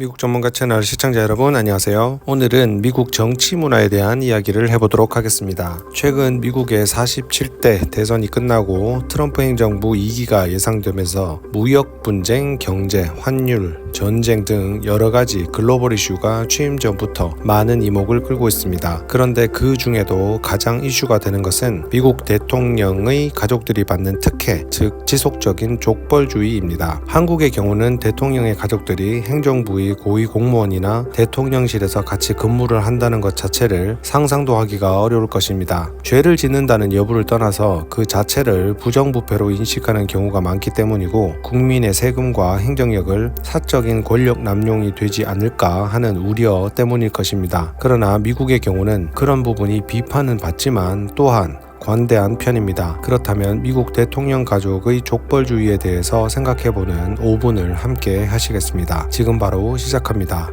미국 전문가 채널 시청자 여러분 안녕하세요. 오늘은 미국 정치 문화에 대한 이야기를 해보도록 하겠습니다. 최근 미국의 47대 대선이 끝나고 트럼프 행정부 2기가 예상되면서 무역 분쟁, 경제, 환율, 전쟁 등 여러가지 글로벌 이슈가 취임 전부터 많은 이목을 끌고 있습니다. 그런데 그 중에도 가장 이슈가 되는 것은 미국 대통령의 가족들이 받는 특혜, 즉 지속적인 족벌주의입니다. 한국의 경우는 대통령의 가족들이 행정부의 고위 공무원이나 대통령실에서 같이 근무를 한다는 것 자체를 상상도 하기가 어려울 것입니다. 죄를 짓는다는 여부를 떠나서 그 자체를 부정부패로 인식하는 경우가 많기 때문이고, 국민의 세금과 행정력을 사적인 권력 남용이 되지 않을까 하는 우려 때문일 것입니다. 그러나 미국의 경우는 그런 부분이 비판은 받지만 또한 관대한 편입니다. 그렇다면 미국 대통령 가족의 족벌주의에 대해서 생각해보는 5분을 함께 하시겠습니다. 지금 바로 시작합니다.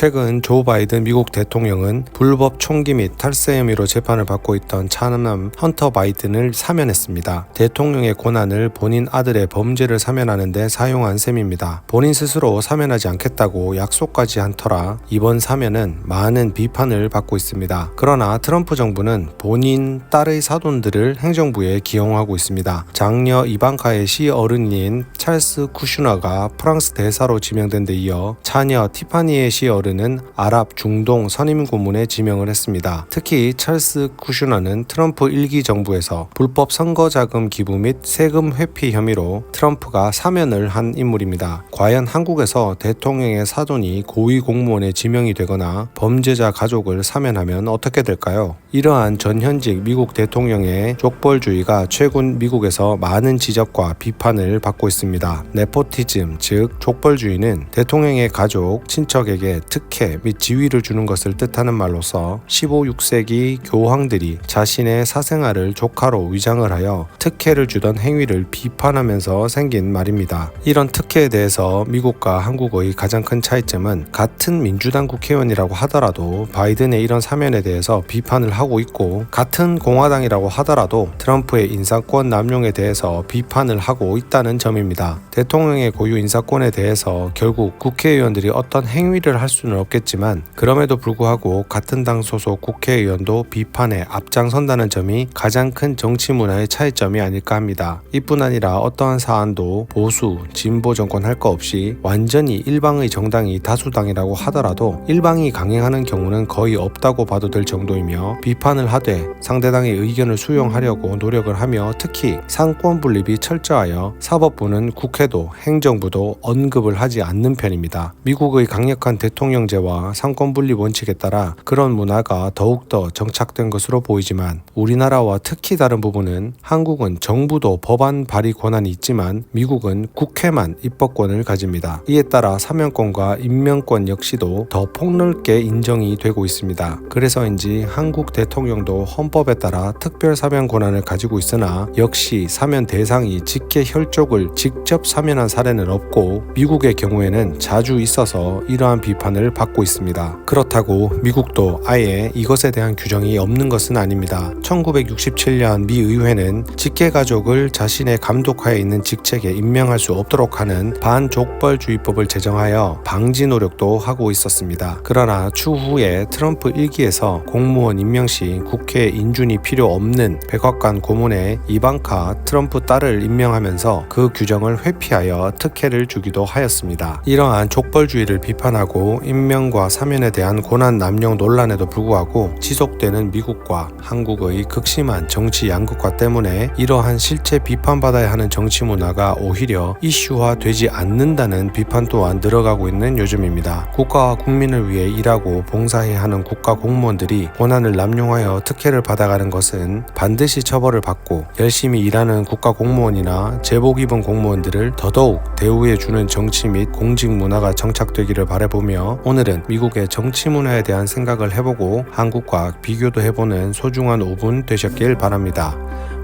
최근 조 바이든 미국 대통령은 불법 총기 및 탈세 혐의로 재판을 받고 있던 차남 헌터 바이든을 사면했습니다. 대통령의 권한을 본인 아들의 범죄를 사면하는 데 사용한 셈입니다. 본인 스스로 사면하지 않겠다고 약속까지 한 터라 이번 사면은 많은 비판을 받고 있습니다. 그러나 트럼프 정부는 본인 딸의 사돈들을 행정부에 기용하고 있습니다. 장녀 이방카의 시어른인 찰스 쿠슈너가 프랑스 대사로 지명된 데 이어 차녀 티파니의 시어른 는 아랍 중동 선임 고문에 지명을 했습니다. 특히 찰스 쿠슈너는 트럼프 1기 정부에서 불법 선거자금 기부 및 세금 회피 혐의로 트럼프가 사면을 한 인물입니다. 과연 한국에서 대통령의 사돈이 고위 공무원에 지명이 되거나 범죄자 가족을 사면하면 어떻게 될까요? 이러한 전현직 미국 대통령의 족벌주의가 최근 미국에서 많은 지적과 비판을 받고 있습니다. 네포티즘, 즉 족벌주의는 대통령의 가족, 친척에게 특혜 및 지위를 주는 것을 뜻하는 말로서 15, 6세기 교황들이 자신의 사생아를 조카로 위장을 하여 특혜를 주던 행위를 비판하면서 생긴 말입니다. 이런 특혜에 대해서 미국과 한국의 가장 큰 차이점은 같은 민주당 국회의원이라고 하더라도 바이든의 이런 사면에 대해서 비판을 하고 있고, 같은 공화당이라고 하더라도 트럼프의 인사권 남용에 대해서 비판을 하고 있다는 점입니다. 대통령의 고유 인사권에 대해서 결국 국회의원들이 어떤 행위를 할 수는 없겠지만, 그럼에도 불구하고 같은 당 소속 국회의원도 비판에 앞장선다는 점이 가장 큰 정치 문화의 차이점이 아닐까 합니다. 이뿐 아니라 어떠한 사안도 보수, 진보 정권 할 거 없이 완전히 일방의 정당이 다수당이라고 하더라도 일방이 강행하는 경우는 거의 없다고 봐도 될 정도이며, 비판을 하되 상대당의 의견을 수용하려고 노력을 하며 특히 상권 분립이 철저하여 사법부는 국회도 행정부도 언급을 하지 않는 편입니다. 미국의 강력한 대통령제와 상권 분립 원칙에 따라 그런 문화가 더욱더 정착된 것으로 보이지만, 우리나라와 특히 다른 부분은 한국은 정부도 법안 발의 권한이 있지만 미국은 국회만 입법권을 가집니다. 이에 따라 사면권과 임명권 역시도 더 폭넓게 인정이 되고 있습니다. 그래서인지 한국 대통령도 헌법에 따라 특별 사면 권한을 가지고 있으나 역시 사면 대상이 직계 혈족을 직접 사면한 사례는 없고, 미국의 경우에는 자주 있어서 이러한 비판을 받고 있습니다. 그렇다고 미국도 아예 이것에 대한 규정이 없는 것은 아닙니다. 1967년 미 의회는 직계가족을 자신의 감독하에 있는 직책에 임명할 수 없도록 하는 반족벌주의법을 제정하여 방지 노력도 하고 있었습니다. 그러나 추후에 트럼프 1기에서 공무원 임명 시 국회 인준이 필요 없는 백악관 고문에 이방카 트럼프 딸을 임명하면서 그 규정을 회피하여 특혜를 주기도 하였습니다. 이러한 족벌주의를 비판하고 임명과 사면에 대한 권한 남용 논란에도 불구하고 지속되는 미국과 한국의 극심한 정치 양극화 때문에 이러한 실체 비판받아야 하는 정치 문화가 오히려 이슈화되지 않는다는 비판 또한 늘어가고 있는 요즘입니다. 국가와 국민을 위해 일하고 봉사해야 하는 국가 공무원들이 권한을 남용하여 특혜를 받아가는 것은 반드시 처벌을 받고, 열심히 일하는 국가 공무원이나 제복 입은 공무원들을 더더욱 대우해주는 정치 및 공직 문화가 정착되기를 바라보며, 오늘은 미국의 정치 문화에 대한 생각을 해보고 한국과 비교도 해보는 소중한 5분 되셨길 바랍니다.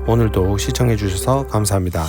오늘도 시청해주셔서 감사합니다.